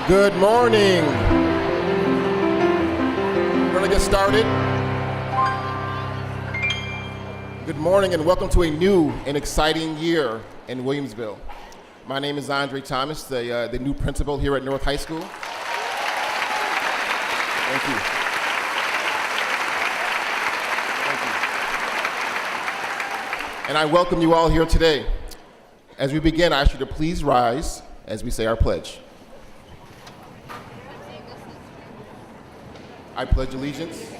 Good morning. We're going to get started. Good morning and welcome to a new and exciting year in Williamsville. My name is Andre Thomas, the new principal here at North High School. Thank you. Thank you. And I welcome you all here today. As we begin, I ask you to please rise as we say our pledge. I pledge allegiance to the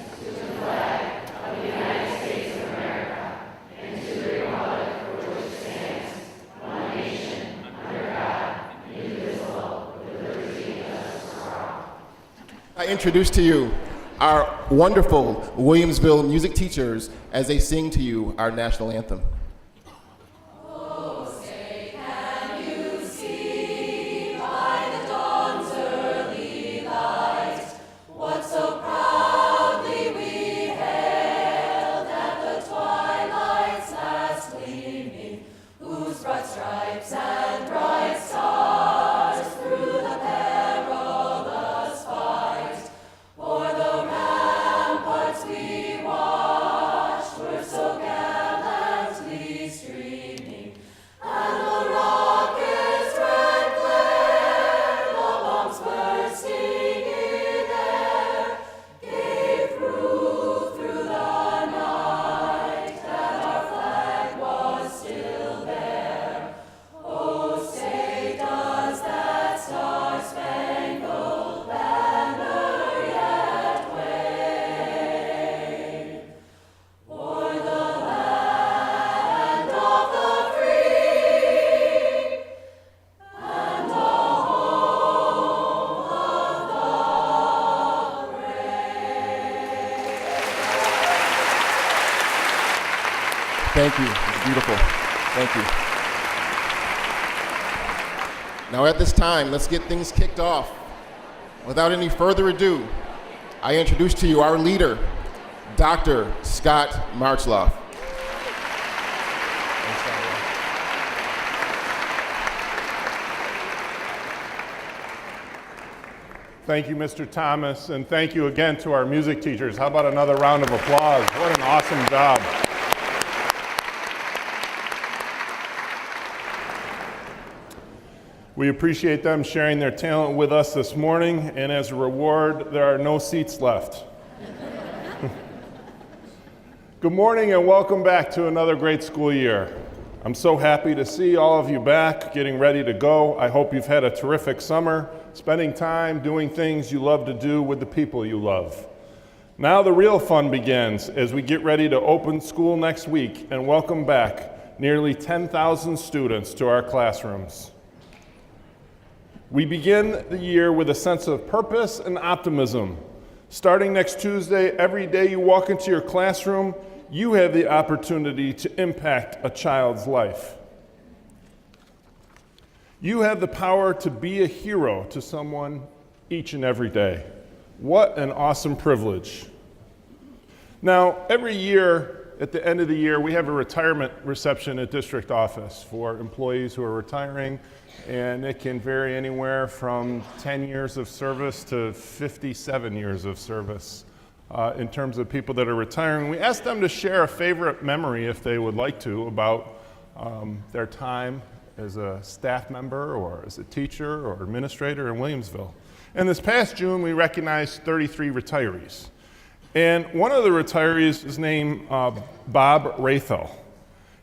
flag of the United States of America and to the republic for which it stands, one nation, under God, indivisible, with liberty and justice for all. I introduce to you our wonderful Williamsville music teachers as they sing to you our national anthem. Thank you. It's beautiful. Thank you. Now at this time, let's get things kicked off. Without any further ado, I introduce to you our leader, Dr. Scott Marchloff. Thank you, Mr. Thomas, and thank you again to our music teachers. How about another round of applause? What an awesome job. We appreciate them sharing their talent with us this morning, and as a reward, there are no seats left. Good morning and welcome back to another great school year. I'm so happy to see all of you back, getting ready to go. I hope you've had a terrific summer, spending time doing things you love to do with the people you love. Now the real fun begins as we get ready to open school next week and welcome back nearly 10,000 students to our classrooms. We begin the year with a sense of purpose and optimism. Starting next Tuesday, every day you walk into your classroom, you have the opportunity to impact a child's life. You have the power to be a hero to someone each and every day. What an awesome privilege. Now, every year, at the end of the year, we have a retirement reception at district office for employees who are retiring, and it can vary anywhere from 10 years of service to 57 years of service in terms of people that are retiring. We ask them to share a favorite memory, if they would like to, about their time as a staff member or as a teacher or administrator in Williamsville. And this past June, we recognized 33 retirees. And one of the retirees is named Bob Rathel.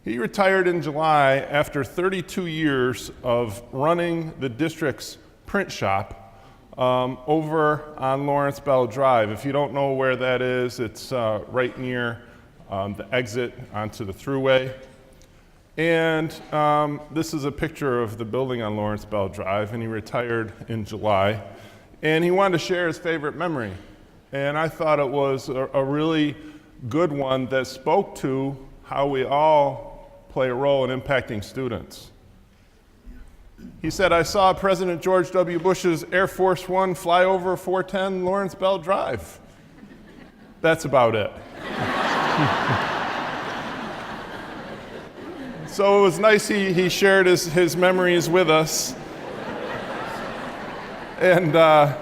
He retired in July after 32 years of running the district's print shop over on Lawrence Bell Drive. If you don't know where that is, it's right near the exit onto the thruway. And this is a picture of the building on Lawrence Bell Drive, and he retired in July. And he wanted to share his favorite memory. And I thought it was a really good one that spoke to how we all play a role in impacting students. He said, "I saw President George W. Bush's Air Force One fly over 410 Lawrence Bell Drive." That's about it. So it was nice he shared his memories with us. And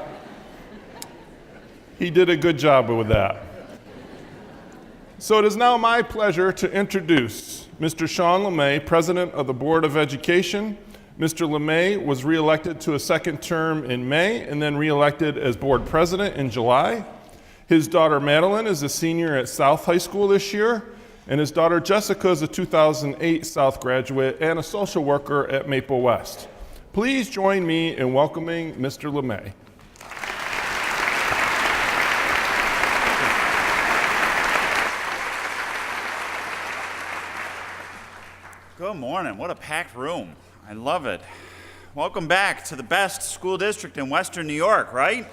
he did a good job with that. So it is now my pleasure to introduce Mr. Sean LeMay, President of the Board of Education. Mr. LeMay was reelected to a second term in May and then reelected as board president in July. His daughter Madeline is a senior at South High School this year, and his daughter Jessica is a 2008 South graduate and a social worker at Maple West. Please join me in welcoming Mr. LeMay. Good morning. What a packed room. I love it. Welcome back to the best school district in Western New York, right?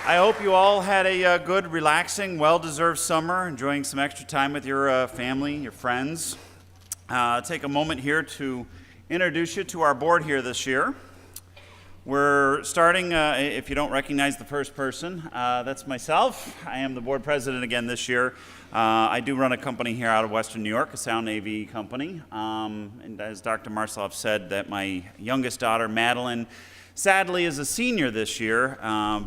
I hope you all had a good, relaxing, well-deserved summer, enjoying some extra time with your family, your friends. Take a moment here to introduce you to our board here this year. We're starting, if you don't recognize the first person, that's myself. I am the board president again this year. I do run a company here out of Western New York, a sound AV company. And as Dr. Marceloff said, that my youngest daughter, Madeline, sadly is a senior this year,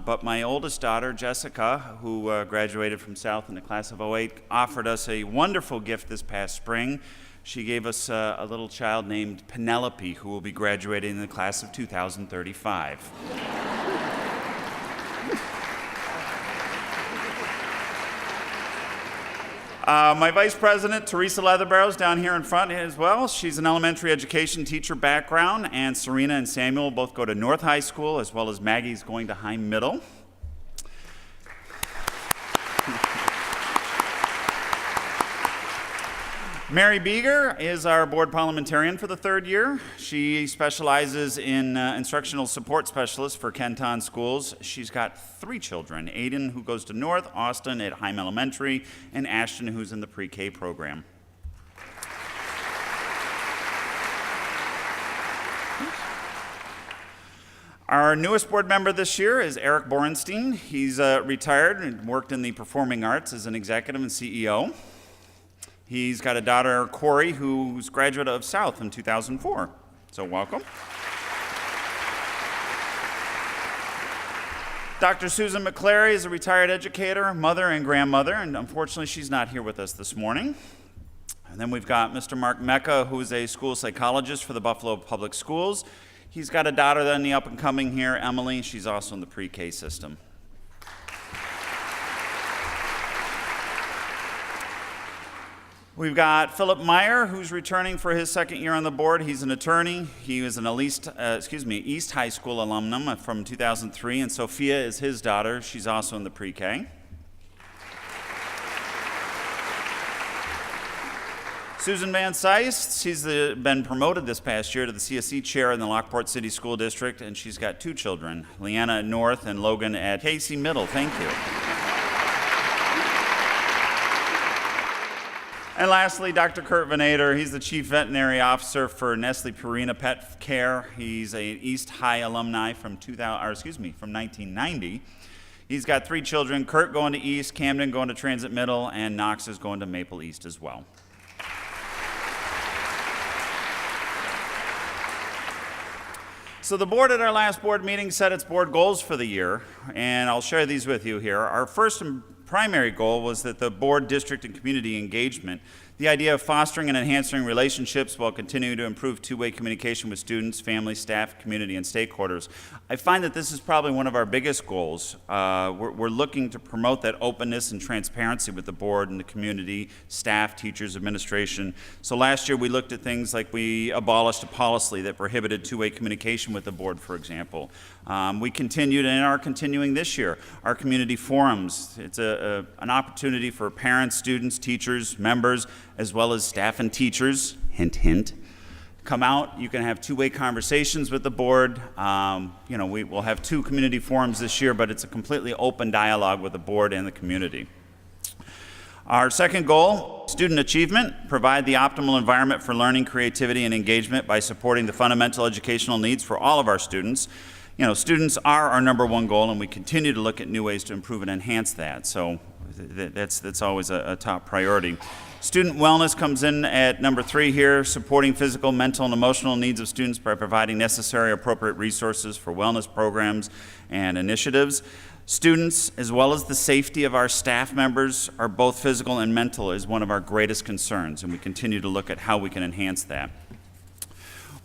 but my oldest daughter, Jessica, who graduated from South in the class of '08, offered us a wonderful gift this past spring. She gave us a little child named Penelope, who will be graduating in the class of 2035. My vice president, Teresa Leatherbarrow, is down here in front as well. She's an elementary education teacher background, and Serena and Samuel both go to North High School, as well as Maggie's going to High Middle. Mary Beeger is our board parliamentarian for the third year. She specializes in instructional support specialist for Kenton schools. She's got 3 children, Aiden, who goes to North, Austin at Heim Elementary, and Ashton, who's in the pre-K program. Our newest board member this year is Eric Borenstein. He's retired and worked in the performing arts as an executive and CEO. He's got a daughter, Corey, who's a graduate of South in 2004. So welcome. Dr. Susan McClary is a retired educator, mother, and grandmother, and unfortunately she's not here with us this morning. And then we've got Mr. Mark Mecca, who's a school psychologist for the Buffalo Public Schools. He's got a daughter then the up-and-coming here, Emily. She's also in the pre-K system. We've got Philip Meyer, who's returning for his second year on the board. He's an attorney. He was an East High School alumnum from 2003, and Sophia is his daughter. She's also in the pre-K. Susan Van Seist, she's been promoted this past year to the CSE chair in the Lockport City School District, and she's got 2 children, Leanna at North and Logan at Casey Middle. Thank you. And lastly, Dr. Kurt Venator. He's the Chief Veterinary Officer for Nestle Purina Pet Care. He's an East High alumni from 1990. He's got 3 children, Kurt going to East, Camden going to Transit Middle, and Knox is going to Maple East as well. So the board at our last board meeting set its board goals for the year, and I'll share these with you here. Our first and primary goal was that the board, district, and community engagement, the idea of fostering and enhancing relationships while continuing to improve two-way communication with students, family, staff, community, and stakeholders. I find that this is probably one of our biggest goals. We're looking to promote that openness and transparency with the board and the community, staff, teachers, administration. So last year we looked at things like we abolished a policy that prohibited two-way communication with the board, for example. We continued and are continuing this year our community forums. It's an opportunity for parents, students, teachers, members, as well as staff and teachers, hint, hint. Come out, you can have two-way conversations with the board. We will have 2 community forums this year, but it's a completely open dialogue with the board and the community. Our second goal, student achievement, provide the optimal environment for learning, creativity, and engagement by supporting the fundamental educational needs for all of our students. Students are our #1 goal, and we continue to look at new ways to improve and enhance that. So That's always a top priority. Student wellness comes in at number 3 here, supporting physical, mental, and emotional needs of students by providing necessary appropriate resources for wellness programs and initiatives. Students, as well as the safety of our staff members, are both physical and mental is one of our greatest concerns, and we continue to look at how we can enhance that.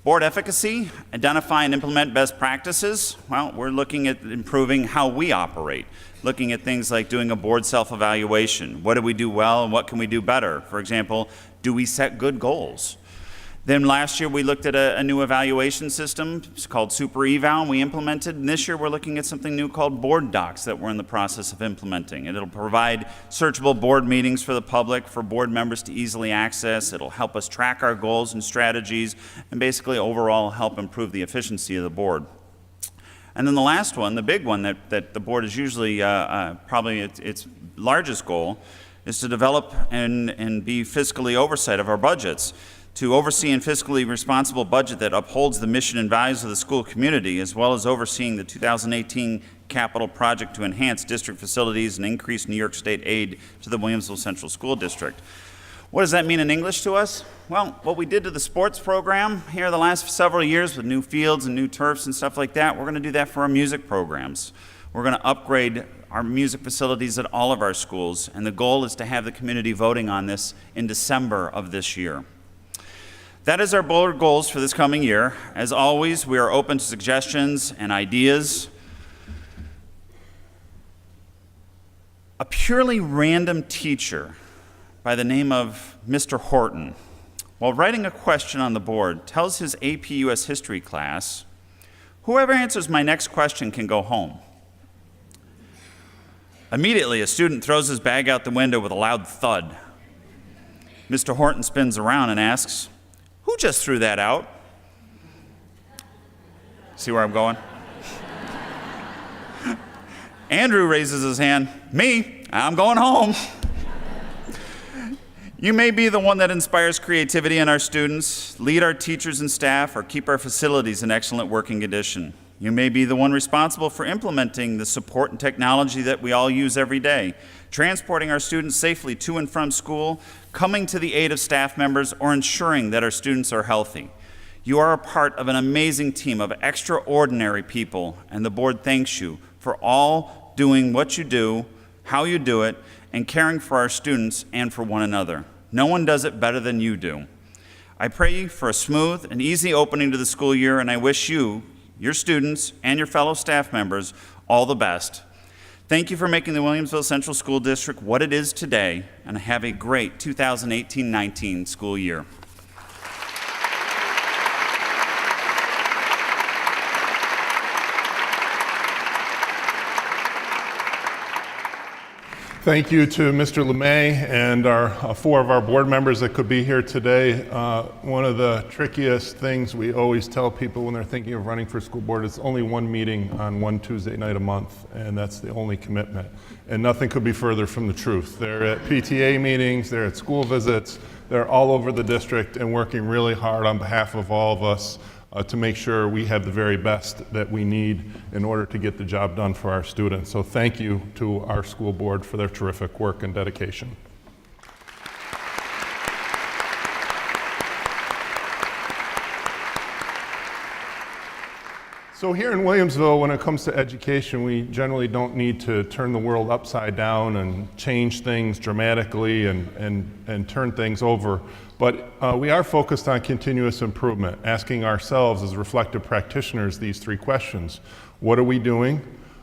Board efficacy, identify and implement best practices. Well, we're looking at improving how we operate, looking at things like doing a board self-evaluation. What do we do well and what can we do better? For example, do we set good goals? Then last year we looked at a new evaluation system. It's called Super Eval, and we implemented. And this year we're looking at something new called Board Docs that we're in the process of implementing. And it'll provide searchable board meetings for the public, for board members to easily access. It'll help us track our goals and strategies, and basically overall help improve the efficiency of the board. And then the last one, the big one that the board is usually probably its largest goal, is to develop and be fiscally oversight of our budgets, to oversee a fiscally responsible budget that upholds the mission and values of the school community, as well as overseeing the 2018 capital project to enhance district facilities and increase New York State aid to the Williamsville Central School District. What does that mean in English to us? Well, what we did to the sports program here the last several years with new fields and new turfs and stuff like that, we're going to do that for our music programs. We're going to upgrade our music facilities at all of our schools, and the goal is to have the community voting on this in December of this year. That is our board goals for this coming year. As always, we are open to suggestions and ideas. A purely random teacher by the name of Mr. Horton, while writing a question on the board, tells his AP US History class, "Whoever answers my next question can go home." Immediately, a student throws his bag out the window with a loud thud. Mr. Horton spins around and asks, "Who just threw that out?" See where I'm going? Andrew raises his hand. "Me, I'm going home." You may be the one that inspires creativity in our students, lead our teachers and staff, or keep our facilities in excellent working condition. You may be the one responsible for implementing the support and technology that we all use every day, transporting our students safely to and from school, coming to the aid of staff members, or ensuring that our students are healthy. You are a part of an amazing team of extraordinary people, and the board thanks you for all doing what you do, how you do it, and caring for our students and for one another. No one does it better than you do. I pray for a smooth and easy opening to the school year, and I wish you, your students, and your fellow staff members all the best. Thank you for making the Williamsville Central School District what it is today, and have a great 2018-19 school year. Thank you to Mr. LeMay and our 4 of our board members that could be here today. One of the trickiest things we always tell people when they're thinking of running for school board is only one meeting on one Tuesday night a month, and that's the only commitment. And nothing could be further from the truth. They're at PTA meetings, they're at school visits, they're all over the district and working really hard on behalf of all of us to make sure we have the very best that we need in order to get the job done for our students. So thank you to our school board for their terrific work and dedication. So here in Williamsville, when it comes to education, we generally don't need to turn the world upside down and change things dramatically and turn things over. But we are focused on continuous improvement, asking ourselves as reflective practitioners these 3 questions. What are we doing?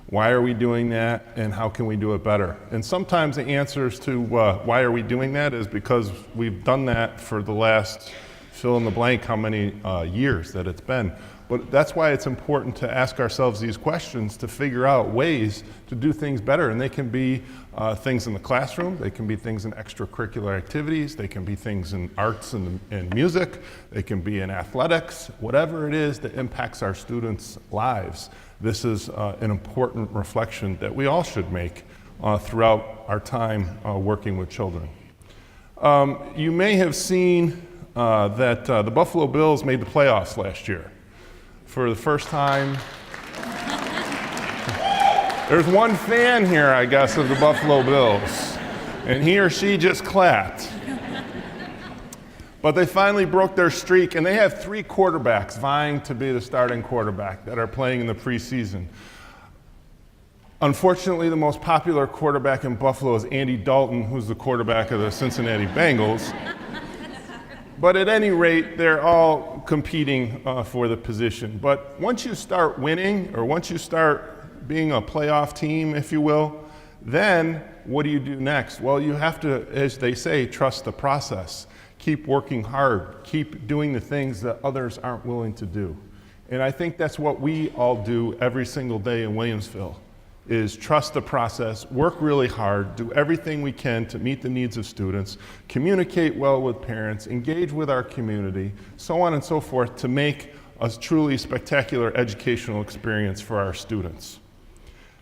Why are we doing that? And how can we do it better? And sometimes the answers to why are we doing that is because we've done that for the last fill in the blank how many years that it's been. But that's why it's important to ask ourselves these questions to figure out ways to do things better. And they can be things in the classroom, they can be things in extracurricular activities, they can be things in arts and music, they can be in athletics, whatever it is that impacts our students' lives. This is an important reflection that we all should make throughout our time working with children. You may have seen that the Buffalo Bills made the playoffs last year. For the first time. There's one fan here, I guess, of the Buffalo Bills. and he or she just clapped. But they finally broke their streak, and they have 3 quarterbacks vying to be the starting quarterback that are playing in the preseason. Unfortunately, the most popular quarterback in Buffalo is Andy Dalton, who's the quarterback of the Cincinnati Bengals. But at any rate, they're all competing for the position. But once you start winning, or once you start being a playoff team, if you will, then what do you do next? Well, you have to, as they say, trust the process. Keep working hard. Keep doing the things that others aren't willing to do. And I think that's what we all do every single day in Williamsville, is trust the process, work really hard, do everything we can to meet the needs of students, communicate well with parents, engage with our community, so on and so forth, to make a truly spectacular educational experience for our students.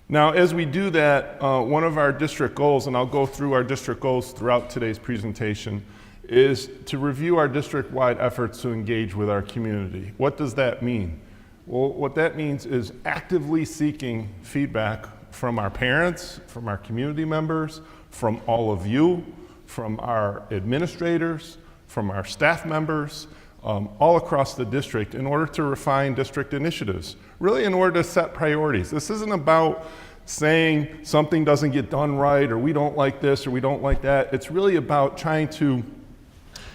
Now, as we do that, one of our district goals, and I'll go through our district goals throughout today's presentation, is to review our district-wide efforts to engage with our community. What does that mean? Well, what that means is actively seeking feedback from our parents, from our community members, from all of you, from our administrators, from our staff members, all across the district in order to refine district initiatives, really in order to set priorities. This isn't about saying something doesn't get done right, or we don't like this, or we don't like that. It's really about trying to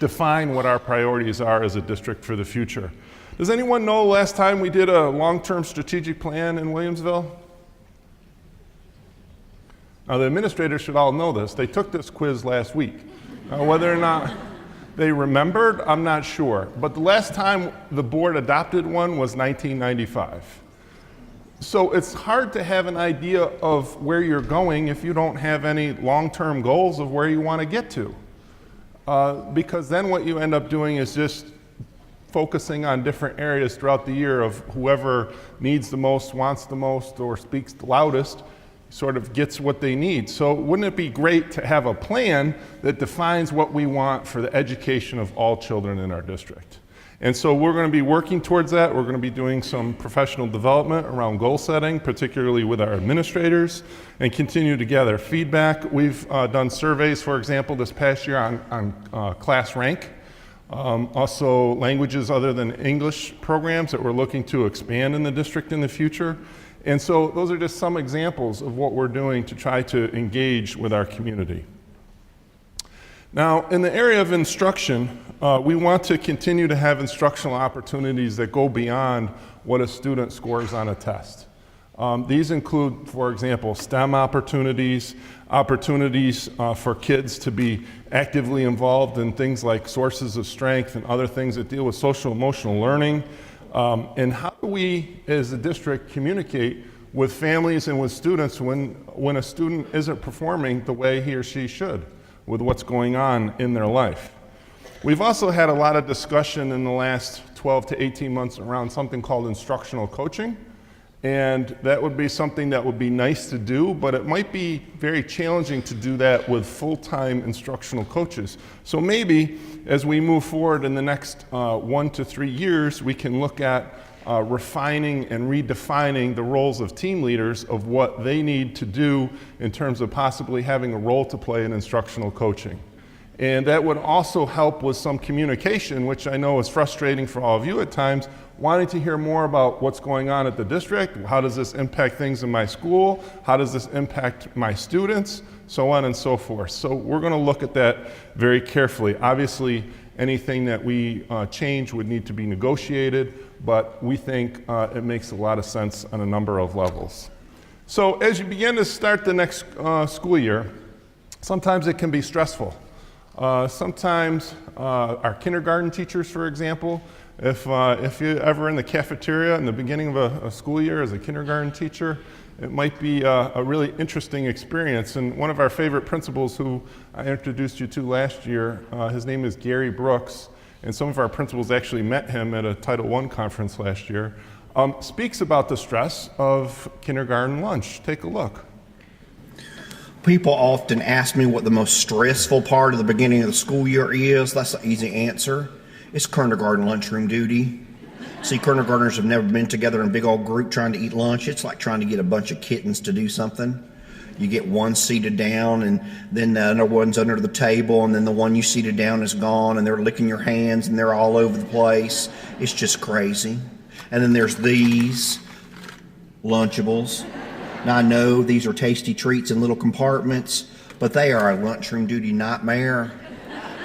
define what our priorities are as a district for the future. Does anyone know last time we did a long-term strategic plan in Williamsville? Now, the administrators should all know this. They took this quiz last week. Whether or not they remembered, I'm not sure. But the last time the board adopted one was 1995. So it's hard to have an idea of where you're going if you don't have any long-term goals of where you want to get to. Because then what you end up doing is just focusing on different areas throughout the year of whoever needs the most, wants the most, or speaks the loudest, sort of gets what they need. So wouldn't it be great to have a plan that defines what we want for the education of all children in our district? And so we're going to be working towards that. We're going to be doing some professional development around goal setting, particularly with our administrators, and continue to gather feedback. We've done surveys, for example, this past year on class rank. Also languages other than English programs that we're looking to expand in the district in the future. And so those are just some examples of what we're doing to try to engage with our community. Now, in the area of instruction, we want to continue to have instructional opportunities that go beyond what a student scores on a test. These include, for example, STEM opportunities, opportunities for kids to be actively involved in things like sources of strength and other things that deal with social emotional learning. And how do we, as a district, communicate with families and with students when a student isn't performing the way he or she should with what's going on in their life? We've also had a lot of discussion in the last 12 to 18 months around something called instructional coaching. And that would be something that would be nice to do, but it might be very challenging to do that with full-time instructional coaches. So maybe as we move forward in the next 1 to 3 years, we can look at refining and redefining the roles of team leaders of what they need to do in terms of possibly having a role to play in instructional coaching. And that would also help with some communication, which I know is frustrating for all of you at times, wanting to hear more about what's going on at the district, how does this impact things in my school, how does this impact my students, so on and so forth. So we're going to look at that very carefully. Obviously, anything that we change would need to be negotiated, but we think it makes a lot of sense on a number of levels. So as you begin to start the next school year, sometimes it can be stressful. Sometimes our kindergarten teachers, for example, if you're ever in the cafeteria in the beginning of a school year as a kindergarten teacher, it might be a really interesting experience. And one of our favorite principals who I introduced you to last year, his name is Gary Brooks, and some of our principals actually met him at a Title I conference last year, speaks about the stress of kindergarten lunch. Take a look. People often ask me what the most stressful part of the beginning of the school year is. That's an easy answer. It's kindergarten lunchroom duty. See, kindergartners have never been together in a big old group trying to eat lunch. It's like trying to get a bunch of kittens to do something. You get one seated down, and then the other one's under the table, and then the one you seated down is gone, and they're licking your hands, and they're all over the place. It's just crazy. And then there's these Lunchables. Now, I know these are tasty treats in little compartments, but they are a lunchroom duty nightmare.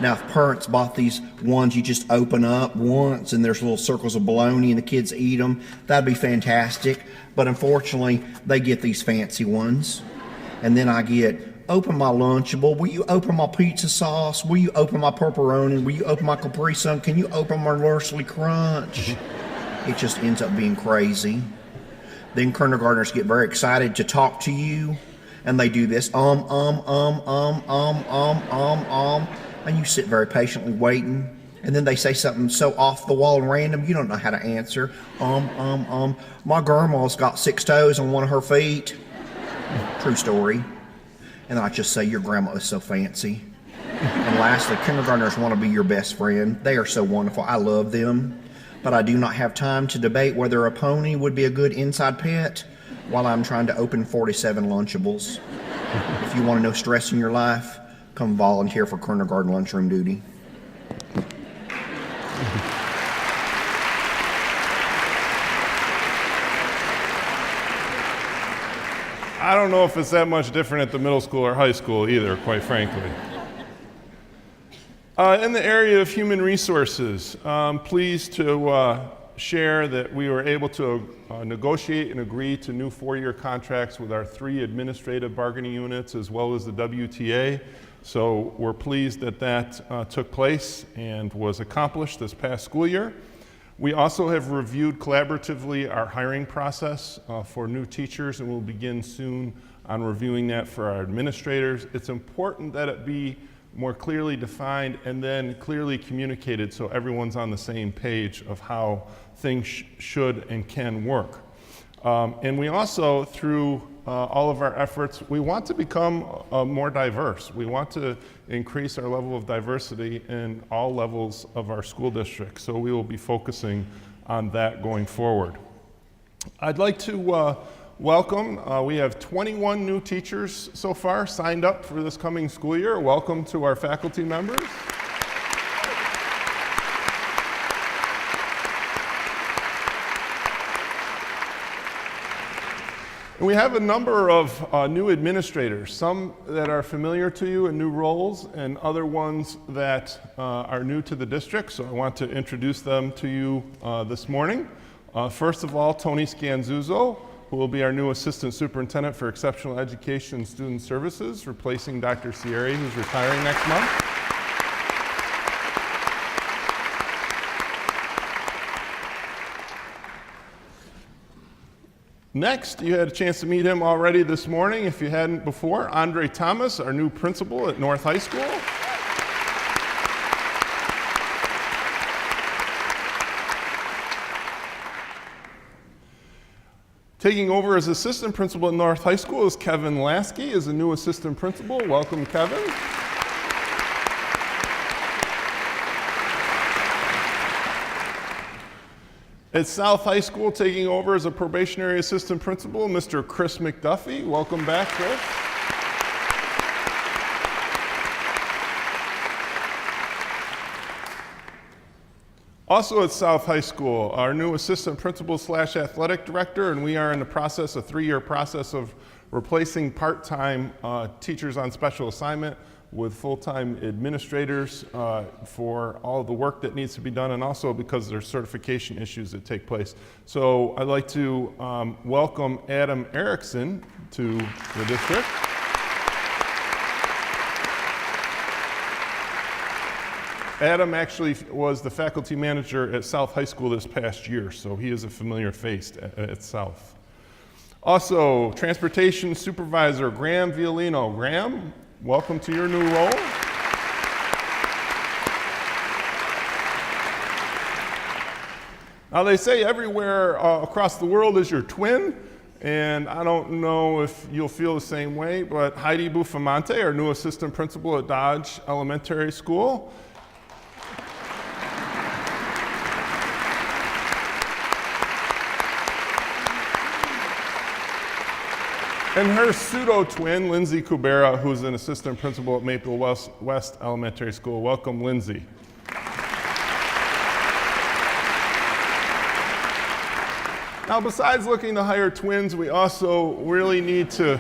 Now, if parents bought these ones you just open up once and there's little circles of bologna and the kids eat them, that'd be fantastic. But unfortunately, they get these fancy ones. And then I get, open my Lunchable. Will you open my pizza sauce? Will you open my pepperoni? Will you open my Capri Sun? Can you open my Nursery Crunch? It just ends up being crazy. Then kindergartners get very excited to talk to you, and they do this, and you sit very patiently waiting, and then they say something so off the wall and random, you don't know how to answer. My grandma's got 6 toes on one of her feet. True story. And I just say, your grandma is so fancy. And lastly, kindergartners want to be your best friend. They are so wonderful. I love them. But I do not have time to debate whether a pony would be a good inside pet while I'm trying to open 47 Lunchables. If you want to know stress in your life, come volunteer for kindergarten lunchroom duty. I don't know if it's that much different at the middle school or high school either, quite frankly. In the area of human resources, I'm pleased to share that we were able to negotiate and agree to new 4-year contracts with our 3 administrative bargaining units as well as the WTA. So we're pleased that that took place and was accomplished this past school year. We also have reviewed collaboratively our hiring process for new teachers, and we'll begin soon on reviewing that for our administrators. It's important that it be more clearly defined and then clearly communicated so everyone's on the same page of how things should and can work. And we also, through all of our efforts, we want to become more diverse. We want to increase our level of diversity in all levels of our school district. So we will be focusing on that going forward. I'd like to welcome, we have 21 new teachers so far signed up for this coming school year. Welcome to our faculty members. And we have a number of new administrators, some that are familiar to you in new roles and other ones that are new to the district. So I want to introduce them to you this morning. First of all, Tony Scanzuzzo, who will be our new Assistant Superintendent for Exceptional Education and Student Services, replacing Dr. Sierra, who's retiring next month. Next, you had a chance to meet him already this morning, if you hadn't before, Andre Thomas, our new principal at North High School. Taking over as assistant principal at North High School is Kevin Lasky, is a new assistant principal. Welcome, Kevin. At South High School, taking over as a probationary assistant principal, Mr. Chris McDuffie. Welcome back, Chris. Also at South High School, our new assistant principal / athletic director, and we are in the process, a 3-year process of replacing part-time teachers on special assignment with full-time administrators for all the work that needs to be done, and also because there's certification issues that take place. So I'd like to welcome Adam Erickson to the district. Adam actually was the faculty manager at South High School this past year, so he is a familiar face at South. Also, transportation supervisor Graham Violino. Graham, welcome to your new role. Now, they say everywhere across the world is your twin, and I don't know if you'll feel the same way, but Heidi Bufamante, our new assistant principal at Dodge Elementary School. And her pseudo-twin, Lindsay Kubera, who's an assistant principal at Maple West Elementary School. Welcome, Lindsay. Now, besides looking to hire twins, we also really need to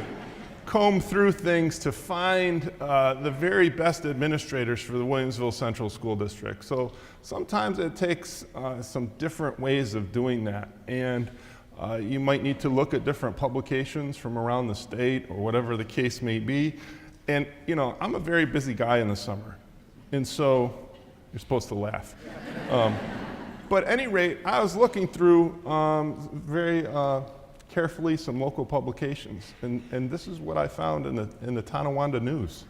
comb through things to find the very best administrators for the Williamsville Central School District. So sometimes it takes some different ways of doing that. And you might need to look at different publications from around the state or whatever the case may be. And, you know, I'm a very busy guy in the summer. And so, you're supposed to laugh. But at any rate, I was looking through very carefully some local publications. And this is what I found in the Tonawanda News.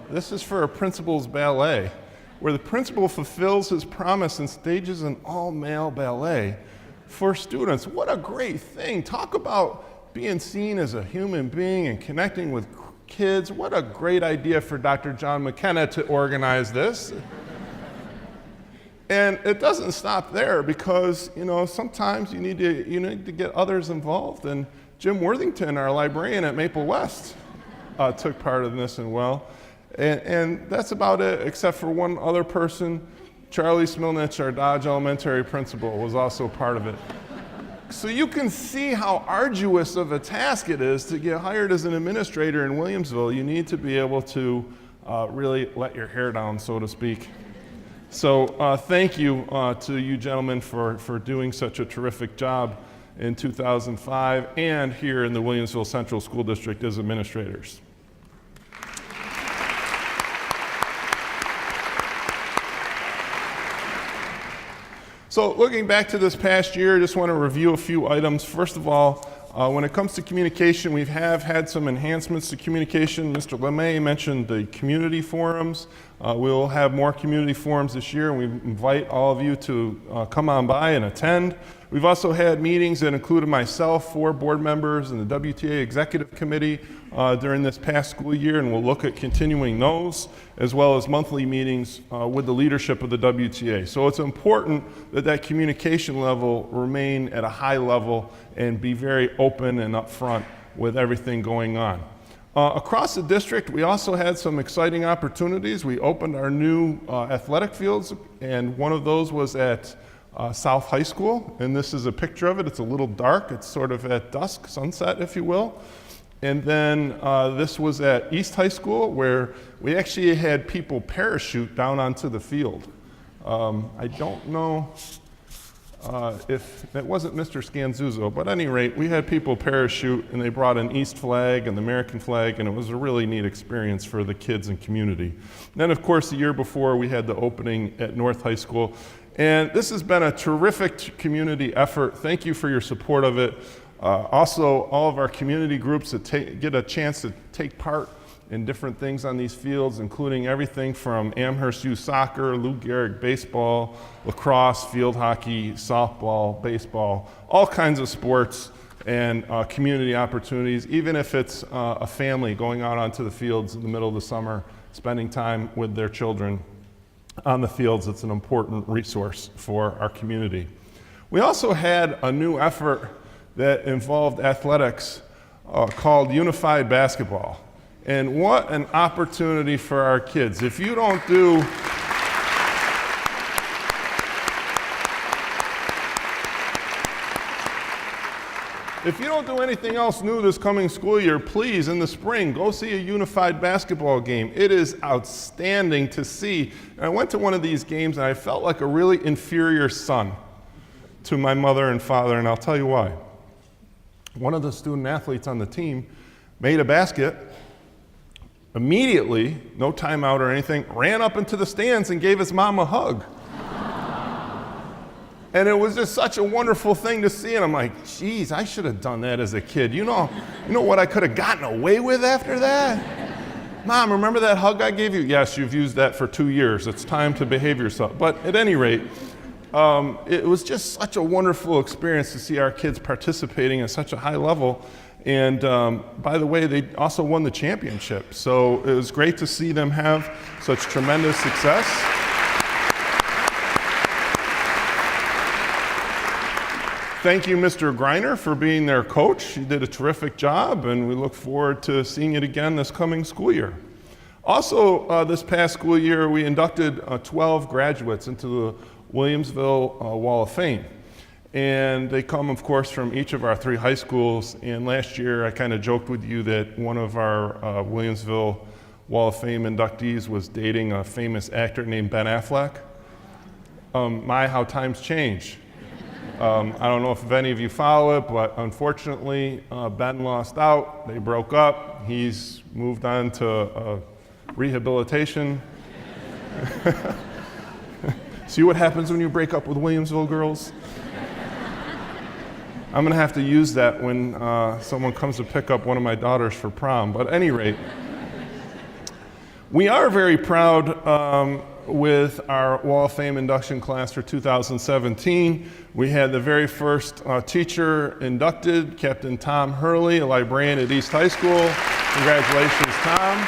This is for a principal's ballet, where the principal fulfills his promise and stages an all-male ballet for students. What a great thing. Talk about being seen as a human being and connecting with kids. What a great idea for Dr. John McKenna to organize this. And it doesn't stop there because, you know, sometimes you need to get others involved. And Jim Worthington, our librarian at Maple West, took part in this and well. And that's about it, except for one other person. Charlie Smilnich, our Dodge Elementary principal, was also part of it. So you can see how arduous of a task it is to get hired as an administrator in Williamsville. You need to be able to really let your hair down, so to speak. So thank you to you gentlemen for doing such a terrific job in 2005 and here in the Williamsville Central School District as administrators. So looking back to this past year, I just want to review a few items. First of all, when it comes to communication, we have had some enhancements to communication. Mr. LeMay mentioned the community forums. We'll have more community forums this year, and we invite all of you to come on by and attend. We've also had meetings that included myself, 4 board members, and the WTA Executive Committee during this past school year, and we'll look at continuing those, as well as monthly meetings with the leadership of the WTA. So it's important that that communication level remain at a high level and be very open and upfront with everything going on. Across the district, we also had some exciting opportunities. We opened our new athletic fields, and one of those was at South High School, and this is a picture of it. It's a little dark. It's sort of at dusk, sunset, if you will. And then this was at East High School, where we actually had people parachute down onto the field. I don't know if it wasn't Mr. Scanzuzzo, but at any rate, we had people parachute, and they brought an East flag and the American flag, and it was a really neat experience for the kids and community. And then, of course, the year before, we had the opening at North High School. And this has been a terrific community effort. Thank you for your support of it. Also, all of our community groups that get a chance to take part in different things on these fields, including everything from Amherst Youth Soccer, Lou Gehrig baseball, lacrosse, field hockey, softball, baseball, all kinds of sports and community opportunities, even if it's a family going out onto the fields in the middle of the summer, spending time with their children on the fields. It's an important resource for our community. We also had a new effort that involved athletics called Unified Basketball. And what an opportunity for our kids. If you don't do anything else new this coming school year, please, in the spring, go see a Unified Basketball game. It is outstanding to see. And I went to one of these games, and I felt like a really inferior son to my mother and father, and I'll tell you why. One of the student athletes on the team made a basket, immediately, no timeout or anything, ran up into the stands and gave his mom a hug. And it was just such a wonderful thing to see, and I'm like, geez, I should have done that as a kid. You know what I could have gotten away with after that? Mom, remember that hug I gave you? Yes, you've used that for 2 years. It's time to behave yourself. But at any rate, it was just such a wonderful experience to see our kids participating at such a high level. And by the way, they also won the championship. So it was great to see them have such tremendous success. Thank you, Mr. Greiner, for being their coach. You did a terrific job, and we look forward to seeing it again this coming school year. Also, this past school year, we inducted 12 graduates into the Williamsville Wall of Fame. And they come, of course, from each of our 3 high schools. And last year, I kind of joked with you that one of our Williamsville Wall of Fame inductees was dating a famous actor named Ben Affleck. How times change. I don't know if any of you follow it, but unfortunately, Ben lost out. They broke up. He's moved on to rehabilitation. See what happens when you break up with Williamsville girls? I'm going to have to use that when someone comes to pick up one of my daughters for prom. But at any rate, we are very proud with our Wall of Fame induction class for 2017. We had the very first teacher inducted, Captain Tom Hurley, a librarian at East High School. Congratulations, Tom.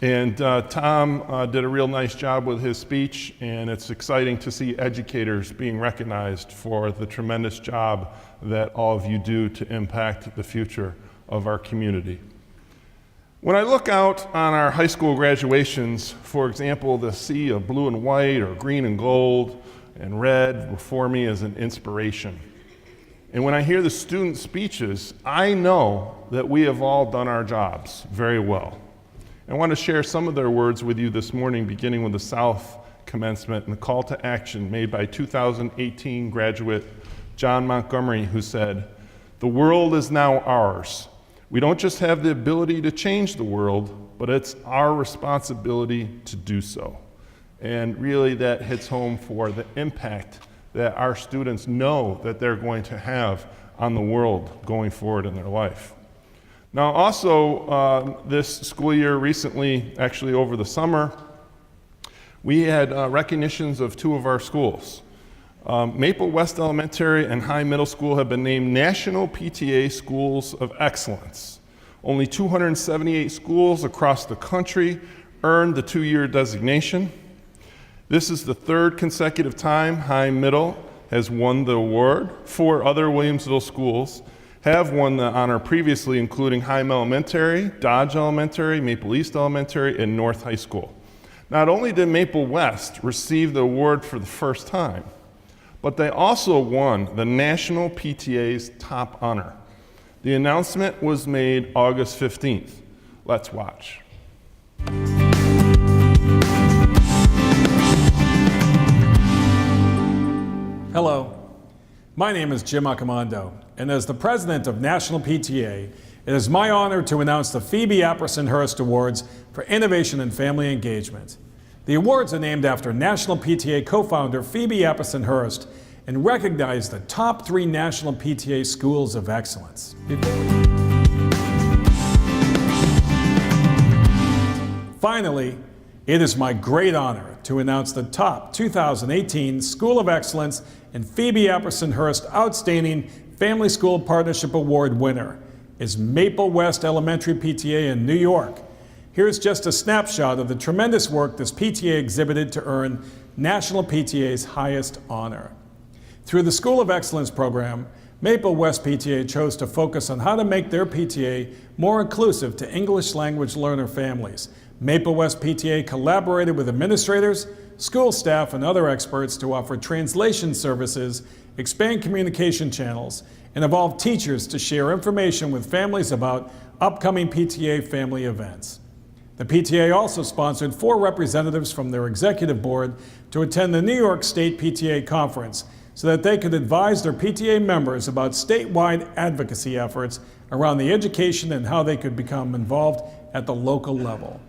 And Tom did a real nice job with his speech, and it's exciting to see educators being recognized for the tremendous job that all of you do to impact the future of our community. When I look out on our high school graduations, for example, the sea of blue and white or green and gold and red before me is an inspiration. And when I hear the student speeches, I know that we have all done our jobs very well. I want to share some of their words with you this morning, beginning with the South commencement and the call to action made by 2018 graduate John Montgomery, who said, "The world is now ours. We don't just have the ability to change the world, but it's our responsibility to do so." And really that hits home for the impact that our students know that they're going to have on the world going forward in their life. Now also, this school year recently, actually over the summer, we had recognitions of 2 of our schools. Maple West Elementary and High Middle School have been named National PTA Schools of Excellence. Only 278 schools across the country earned the 2-year designation. This is the 3rd consecutive time High Middle has won the award. 4 other Williamsville schools have won the honor previously, including Heim Elementary, Dodge Elementary, Maple East Elementary, and North High School. Not only did Maple West receive the award for the first time, but they also won the National PTA's top honor. The announcement was made August 15th. Let's watch. Hello, my name is Jim Accomando, and as the president of National PTA, it is my honor to announce the Phoebe Apperson-Hurst Awards for Innovation and Family Engagement. The awards are named after National PTA co-founder Phoebe Apperson-Hurst and recognize the top 3 National PTA Schools of Excellence. Finally, it is my great honor to announce the top 2018 School of Excellence and Phoebe Apperson-Hurst Outstanding Family School Partnership Award winner is Maple West Elementary PTA in New York. Here's just a snapshot of the tremendous work this PTA exhibited to earn National PTA's highest honor. Through the School of Excellence program, Maple West PTA chose to focus on how to make their PTA more inclusive to English language learner families. Maple West PTA collaborated with administrators, school staff, and other experts to offer translation services, expand communication channels, and involve teachers to share information with families about upcoming PTA family events. The PTA also sponsored 4 representatives from their executive board to attend the New York State PTA Conference so that they could advise their PTA members about statewide advocacy efforts around the education and how they could become involved at the local level.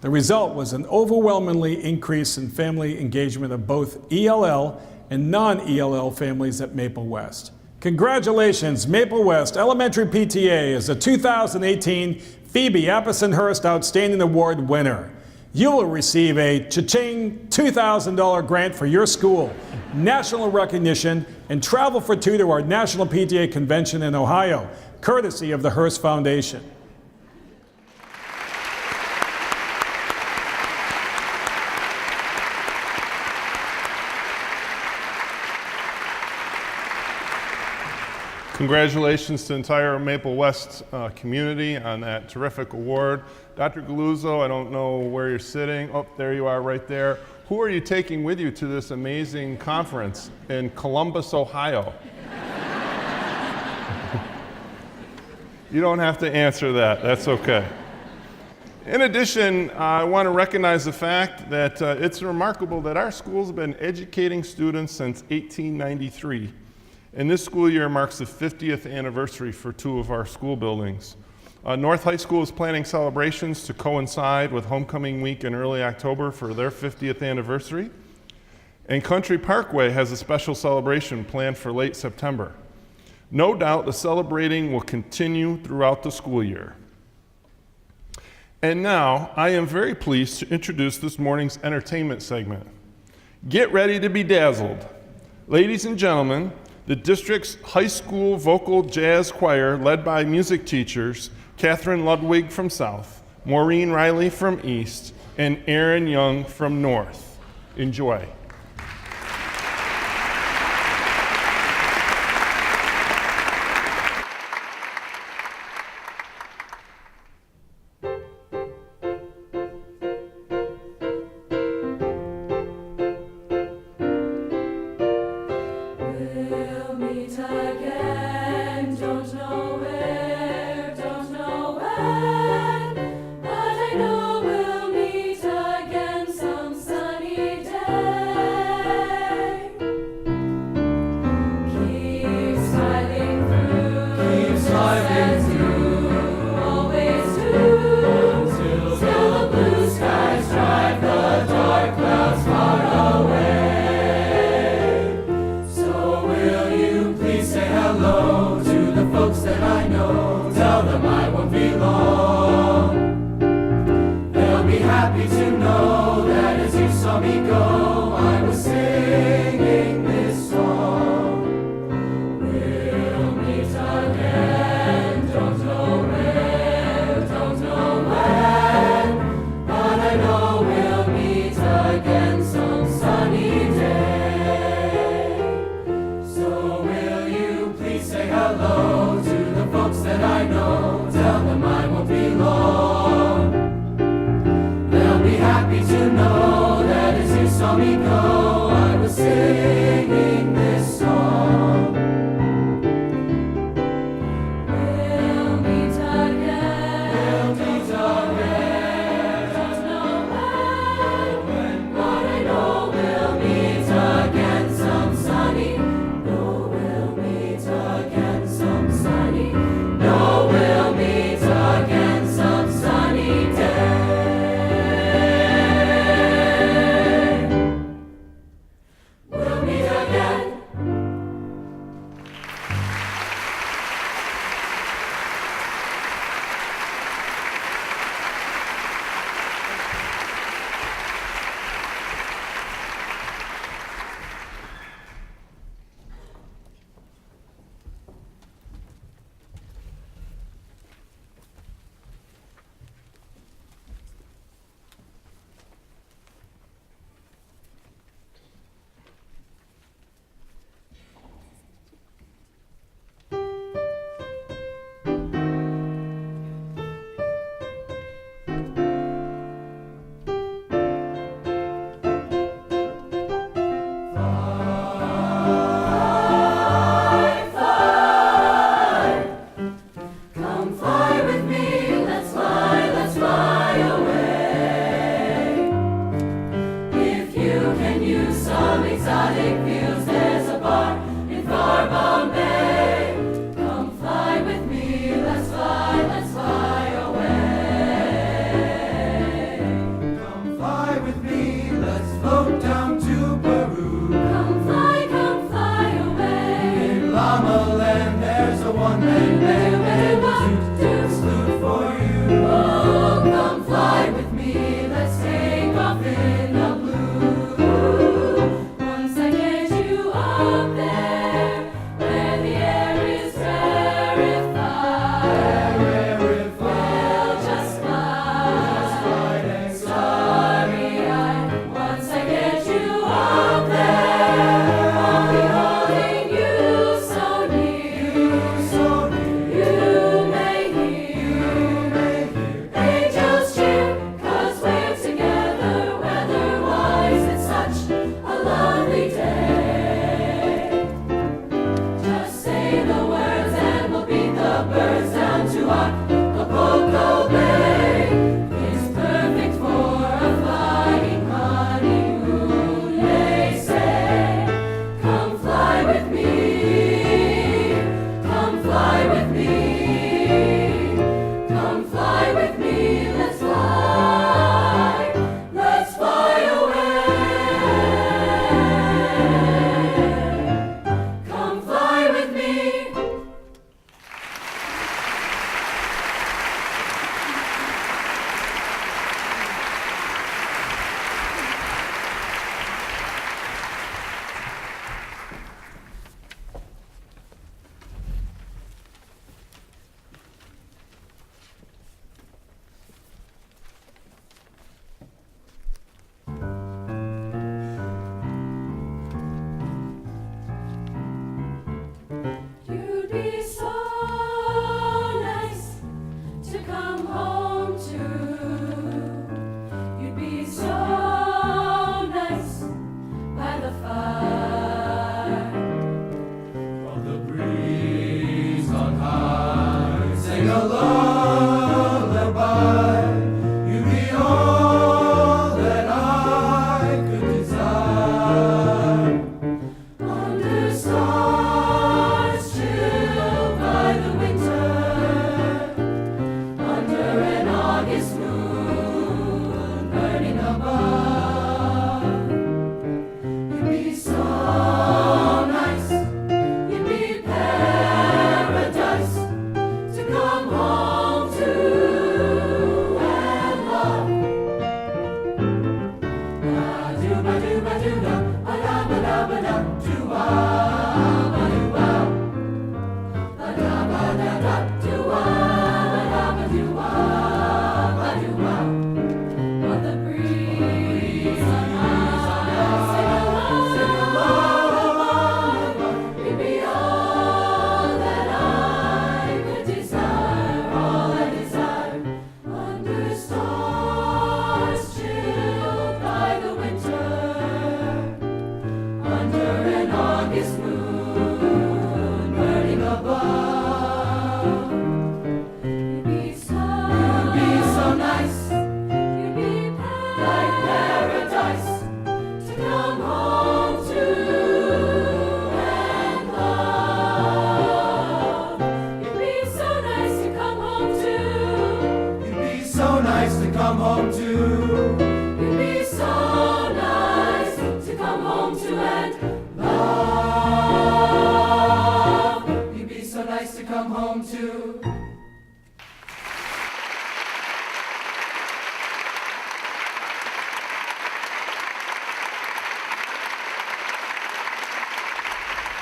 The result was an overwhelmingly increase in family engagement of both ELL and non-ELL families at Maple West. Congratulations, Maple West Elementary PTA is the 2018 Phoebe Apperson-Hurst Outstanding Award winner. You will receive a cha-ching $2,000 grant for your school, national recognition, and travel for 2 to our National PTA Convention in Ohio, courtesy of the Hearst Foundation. Congratulations to the entire Maple West community on that terrific award. Dr. Galuzzo, I don't know where you're sitting. Oh, there you are right there. Who are you taking with you to this amazing conference in Columbus, Ohio? You don't have to answer that. That's okay. In addition, I want to recognize the fact that it's remarkable that our schools have been educating students since 1893. And this school year marks the 50th anniversary for two of our school buildings. North High School is planning celebrations to coincide with Homecoming Week in early October for their 50th anniversary. And Country Parkway has a special celebration planned for late September. No doubt the celebrating will continue throughout the school year. And now, I am very pleased to introduce this morning's entertainment segment. Get ready to be dazzled. Ladies and gentlemen, the district's high school vocal jazz choir, led by music teachers Catherine Ludwig from South, Maureen Riley from East, and Aaron Young from North. Enjoy. We'll meet again, don't know where, don't know when, but I know we'll meet again some sunny day. Keep smiling as you always do, till the blue skies drive the dark clouds far away. Hello to the folks that I know. Tell them I won't be long. They'll be happy to know that as you saw me go, I was singing this song. We'll meet again, don't know where, don't know when, but I know we'll meet again some sunny day. Say hello to the folks that I know. Tell them I won't be long. They'll be happy to know that as you saw me go, I was singing this song. We'll meet again. We'll meet again. Don't know when, but I know we'll meet again some sunny. Again some sunny, no, we'll meet again some sunny day. We'll meet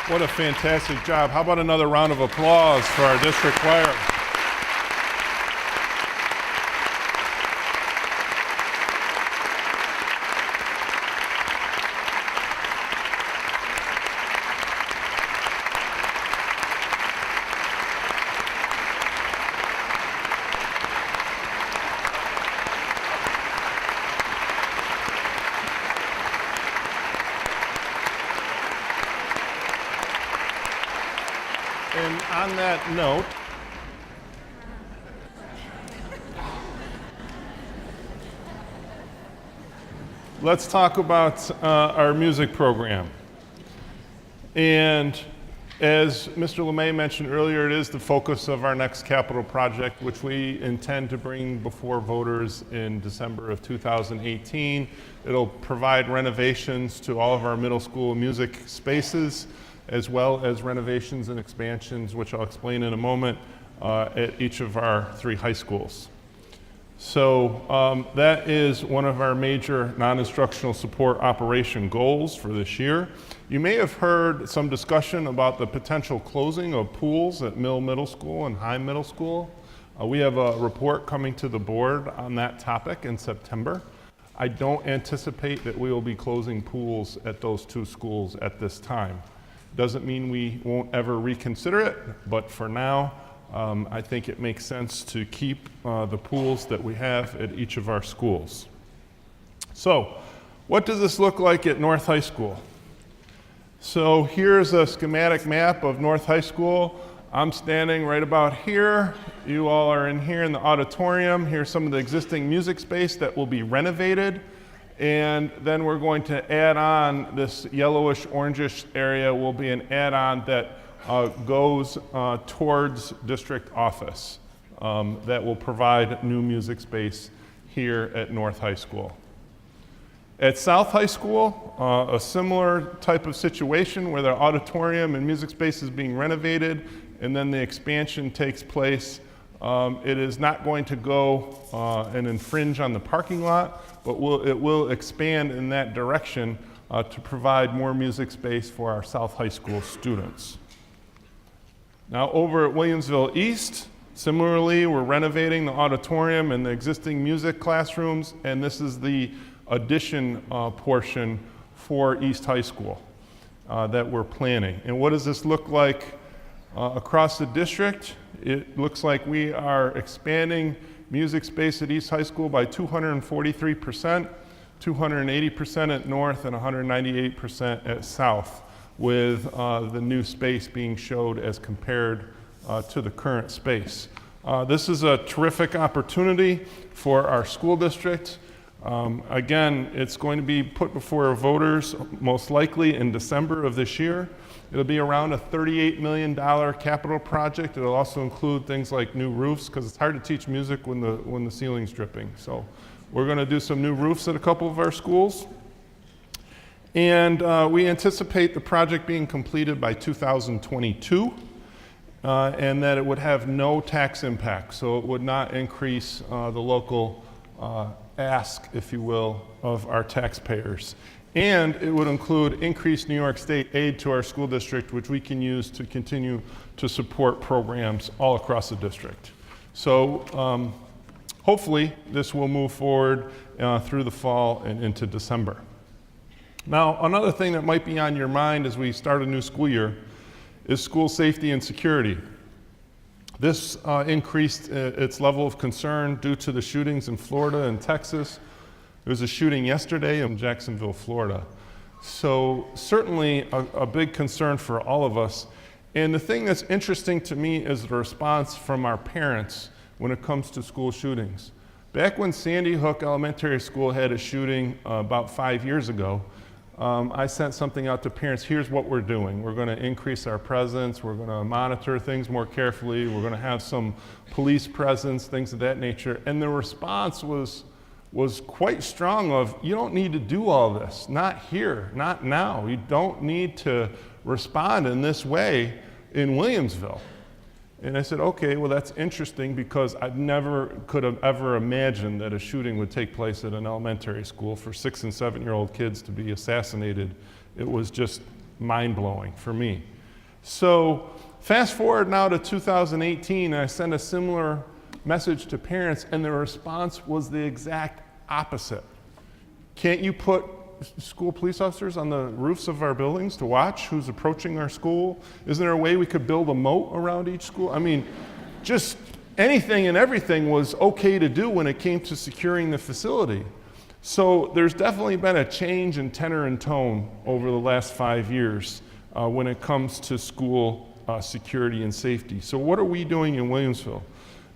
What a fantastic job. How about another round of applause for our district choir? And on that note, let's talk about our music program. And as Mr. LeMay mentioned earlier, it is the focus of our next capital project, which we intend to bring before voters in December of 2018. It'll provide renovations to all of our middle school music spaces, as well as renovations and expansions, which I'll explain in a moment, at each of our 3 high schools. So that is one of our major non-instructional support operation goals for this year. You may have heard some discussion about the potential closing of pools at Mill Middle School and High Middle School. We have a report coming to the board on that topic in September. I don't anticipate that we will be closing pools at those 2 schools at this time. Doesn't mean we won't ever reconsider it, but for now, I think it makes sense to keep the pools that we have at each of our schools. So, what does this look like at North High School? So here's a schematic map of North High School. I'm standing right about here. You all are in here in the auditorium. Here's some of the existing music space that will be renovated. And then we're going to add on this yellowish orangish area will be an add-on that goes towards district office that will provide new music space here at North High School. At South High School, a similar type of situation where the auditorium and music space is being renovated and then the expansion takes place. It is not going to go and infringe on the parking lot, but it will expand in that direction to provide more music space for our South High School students. Now over at Williamsville East, similarly, we're renovating the auditorium and the existing music classrooms, and this is the addition portion for East High School that we're planning. And what does this look like across the district? It looks like we are expanding music space at East High School by 243%, 280% at North, and 198% at South, with the new space being showed as compared to the current space. This is a terrific opportunity for our school district. Again, it's going to be put before voters most likely in December of this year. It'll be around a $38 million capital project. It'll also include things like new roofs, because it's hard to teach music when the ceiling's dripping. So we're going to do some new roofs at a couple of our schools. And we anticipate the project being completed by 2022, and that it would have no tax impact. So it would not increase the local ask, if you will, of our taxpayers. And it would include increased New York State aid to our school district, which we can use to continue to support programs all across the district. So hopefully this will move forward through the fall and into December. Now, another thing that might be on your mind as we start a new school year is school safety and security. This increased its level of concern due to the shootings in Florida and Texas. There was a shooting yesterday in Jacksonville, Florida. So certainly a big concern for all of us. And the thing that's interesting to me is the response from our parents when it comes to school shootings. Back when Sandy Hook Elementary School had a shooting about 5 years ago, I sent something out to parents. Here's what we're doing. We're going to increase our presence. We're going to monitor things more carefully. We're going to have some police presence, things of that nature. And the response was quite strong of, you don't need to do all this. Not here, not now. You don't need to respond in this way in Williamsville. And I said, okay, well, that's interesting, because I never could have ever imagined that a shooting would take place at an elementary school for 6- and 7-year-old kids to be assassinated. It was just mind-blowing for me. So fast forward now to 2018, I sent a similar message to parents, and the response was the exact opposite. Can't you put school police officers on the roofs of our buildings to watch who's approaching our school? Isn't there a way we could build a moat around each school? I mean, just anything and everything was okay to do when it came to securing the facility. So there's definitely been a change in tenor and tone over the last 5 years when it comes to school security and safety. So what are we doing in Williamsville?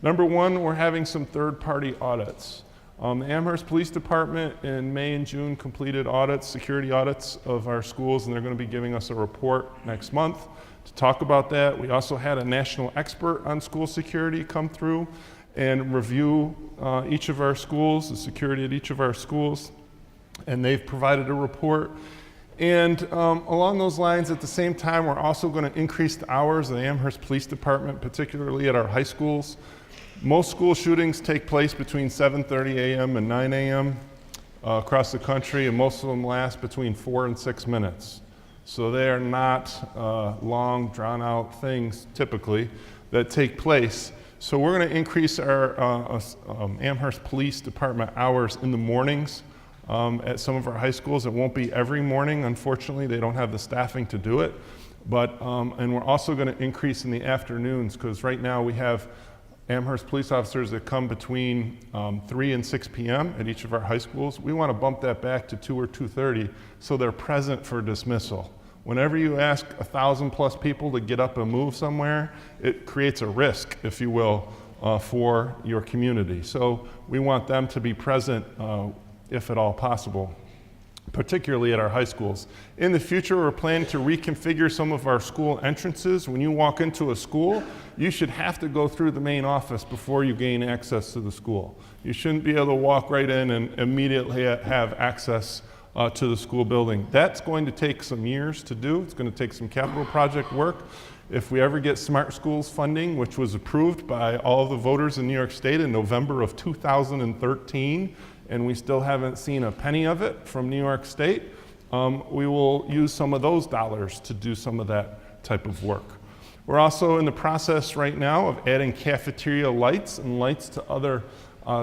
Number one, we're having some third-party audits. The Amherst Police Department in May and June completed audits, security audits of our schools, and they're going to be giving us a report next month to talk about that. We also had a national expert on school security come through and review each of our schools, the security at each of our schools, and they've provided a report. And along those lines, at the same time, we're also going to increase the hours of the Amherst Police Department, particularly at our high schools. Most school shootings take place between 7:30 a.m. and 9 a.m. Across the country, and most of them last between 4 and 6 minutes. So they are not long, drawn-out things, typically, that take place. So we're going to increase our Amherst Police Department hours in the mornings at some of our high schools. It won't be every morning, unfortunately. They don't have the staffing to do it. But, and we're also going to increase in the afternoons, because right now we have Amherst police officers that come between 3 and 6 p.m. at each of our high schools. We want to bump that back to 2 or 2:30 so they're present for dismissal. Whenever you ask 1,000+ people to get up and move somewhere, it creates a risk, if you will, for your community. So we want them to be present if at all possible, particularly at our high schools. In the future, we're planning to reconfigure some of our school entrances. When you walk into a school, you should have to go through the main office before you gain access to the school. You shouldn't be able to walk right in and immediately have access to the school building. That's going to take some years to do. It's going to take some capital project work. If we ever get Smart Schools funding, which was approved by all of the voters in New York State in November of 2013, and we still haven't seen a penny of it from New York State, we will use some of those dollars to do some of that type of work. We're also in the process right now of adding cafeteria lights and lights to other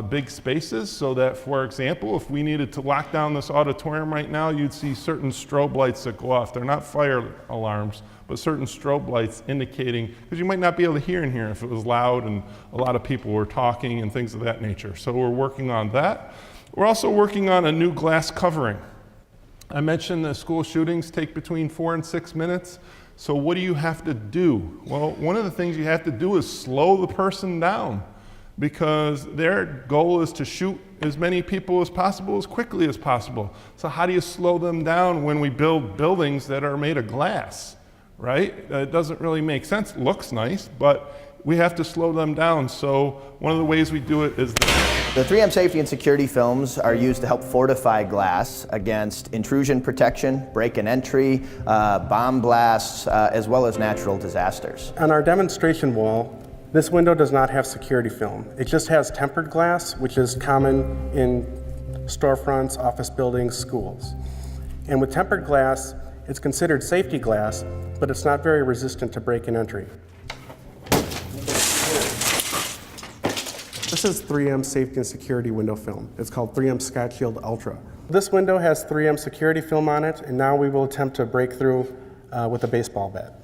big spaces, so that, for example, if we needed to lock down this auditorium right now, you'd see certain strobe lights that go off. They're not fire alarms, but certain strobe lights indicating, because you might not be able to hear in here if it was loud and a lot of people were talking and things of that nature. So we're working on that. We're also working on a new glass covering. I mentioned the school shootings take between 4 and 6 minutes. So what do you have to do? Well, one of the things you have to do is slow the person down, because their goal is to shoot as many people as possible as quickly as possible. So how do you slow them down when we build buildings that are made of glass, right? It doesn't really make sense. It looks nice, but we have to slow them down. So one of the ways we do it is The 3M safety and security films are used to help fortify glass against intrusion protection, break and entry, bomb blasts, as well as natural disasters. On our demonstration wall, this window does not have security film. It just has tempered glass, which is common in storefronts, office buildings, schools. And with tempered glass, it's considered safety glass, but it's not very resistant to break and entry. This is 3M safety and security window film. It's called 3M Scotch Shield Ultra. This window has 3M security film on it, and now we will attempt to break through with a baseball bat.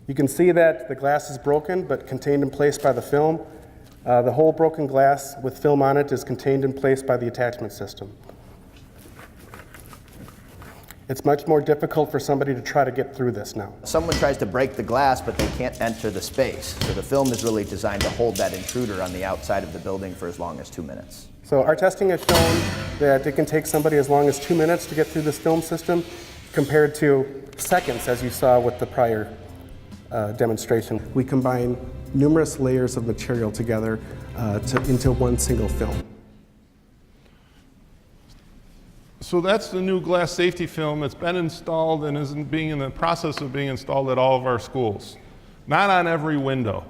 You can see that the glass is broken, but contained in place by the film. The whole broken glass with film on it is contained in place by the attachment system. It's much more difficult for somebody to try to get through this now. Someone tries to break the glass, but they can't enter the space. So the film is really designed to hold that intruder on the outside of the building for as long as 2 minutes. So our testing has shown that it can take somebody as long as 2 minutes to get through this film system, compared to seconds, as you saw with the prior demonstration. We combine numerous layers of material together into one single film. So that's the new glass safety film. It's been installed and is being in the process of being installed at all of our schools. Not on every window.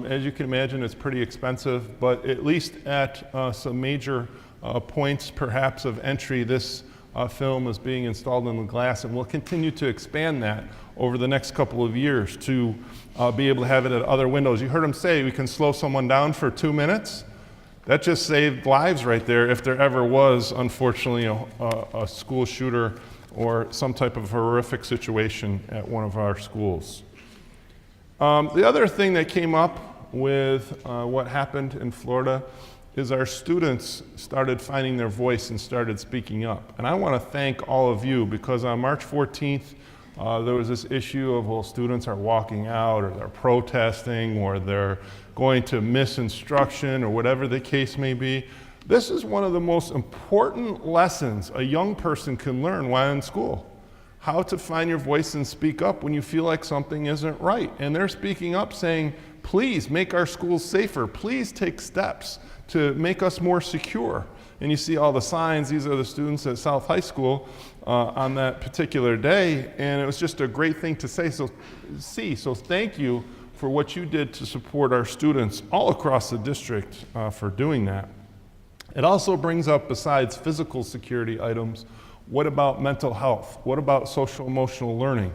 As you can imagine, it's pretty expensive, but at least at some major points, perhaps, of entry, this film is being installed in the glass, and we'll continue to expand that over the next couple of years to be able to have it at other windows. You heard him say we can slow someone down for 2 minutes. That just saved lives right there if there ever was, unfortunately, a school shooter or some type of horrific situation at one of our schools. The other thing that came up with what happened in Florida is our students started finding their voice and started speaking up. And I want to thank all of you, because on March 14th, there was this issue of, well, students are walking out, or they're protesting, or they're going to miss instruction, or whatever the case may be. This is one of the most important lessons a young person can learn while in school. How to find your voice and speak up when you feel like something isn't right. And they're speaking up saying, please make our schools safer. Please take steps to make us more secure. And you see all the signs. These are the students at South High School on that particular day. And it was just a great thing to say. So thank you for what you did to support our students all across the district for doing that. It also brings up, besides physical security items, what about mental health? What about social emotional learning?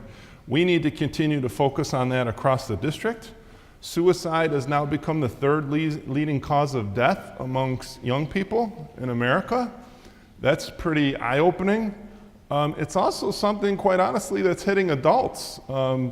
We need to continue to focus on that across the district. Suicide has now become the third leading cause of death amongst young people in America. That's pretty eye-opening. It's also something, quite honestly, that's hitting adults,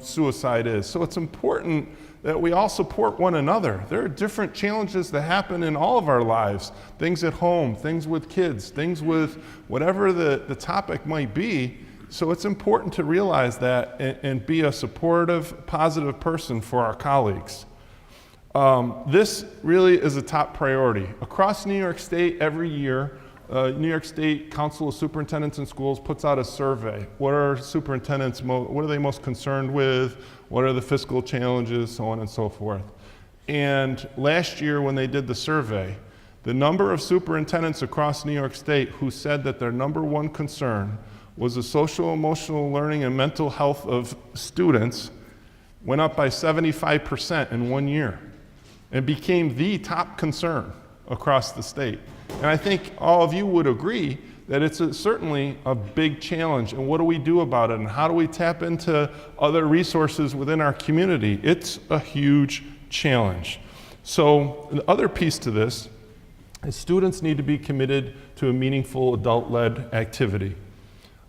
suicide is. So it's important that we all support one another. There are different challenges that happen in all of our lives. Things at home, things with kids, things with whatever the topic might be. So it's important to realize that and be a supportive, positive person for our colleagues. This really is a top priority. Across New York State, every year, New York State Council of Superintendents and Schools puts out a survey. What are superintendents, what are they most concerned with? What are the fiscal challenges, so on and so forth. And last year when they did the survey, the number of superintendents across New York State who said that their number one concern was the social, emotional learning, and mental health of students went up by 75% in 1 year and became the top concern across the state. And I think all of you would agree that it's certainly a big challenge. And what do we do about it? And how do we tap into other resources within our community? It's a huge challenge. So the other piece to this is students need to be committed to a meaningful adult-led activity.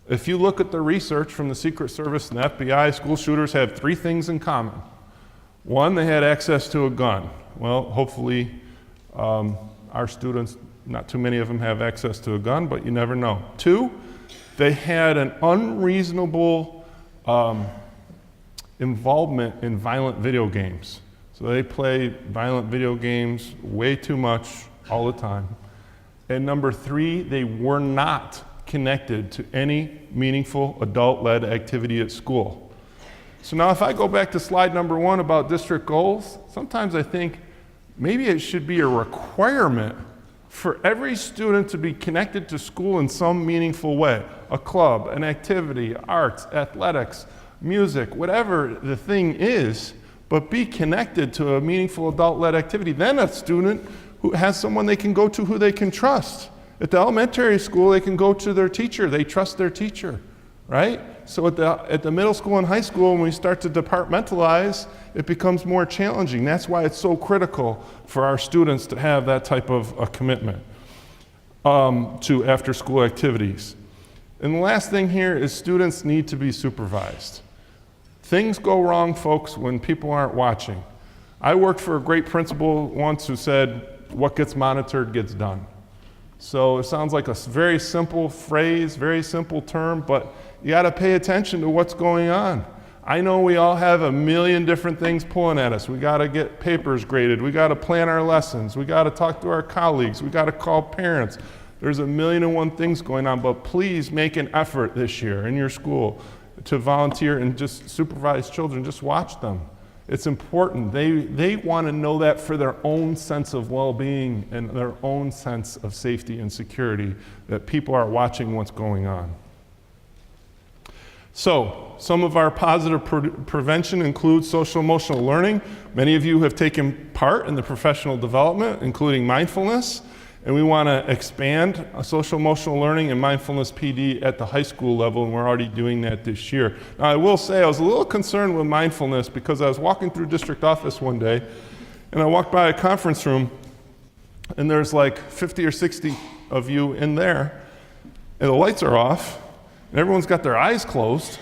If you look at the research from the Secret Service and the FBI, school shooters have 3 things in common. 1, they had access to a gun. Well, hopefully our students, not too many of them have access to a gun, but you never know. 2, they had an unreasonable involvement in violent video games. So they play violent video games way too much all the time. And number 3, they were not connected to any meaningful adult-led activity at school. So now if I go back to slide number 1 about district goals, sometimes I think maybe it should be a requirement for every student to be connected to school in some meaningful way. A club, an activity, arts, athletics, music, whatever the thing is, but be connected to a meaningful adult-led activity. Then a student who has someone they can go to who they can trust. At the elementary school, they can go to their teacher. They trust their teacher, right? So at the middle school and high school, when we start to departmentalize, it becomes more challenging. That's why it's so critical for our students to have that type of a commitment to after-school activities. And the last thing here is students need to be supervised. Things go wrong, folks, when people aren't watching. I worked for a great principal once who said, what gets monitored gets done. So it sounds like a very simple phrase, very simple term, but you got to pay attention to what's going on. I know we all have a million different things pulling at us. We got to get papers graded. We got to plan our lessons. We got to talk to our colleagues. We got to call parents. There's a million and one things going on, but please make an effort this year in your school to volunteer and just supervise children. Just watch them. It's important. They want to know that for their own sense of well-being and their own sense of safety and security, that people are watching what's going on. So, some of our positive prevention includes social emotional learning. Many of you have taken part in the professional development, including mindfulness. And we want to expand social emotional learning and mindfulness PD at the high school level, and we're already doing that this year. Now, I will say I was a little concerned with mindfulness because I was walking through district office one day, and I walked by a conference room, and there's like 50 or 60 of you in there, and the lights are off, and everyone's got their eyes closed.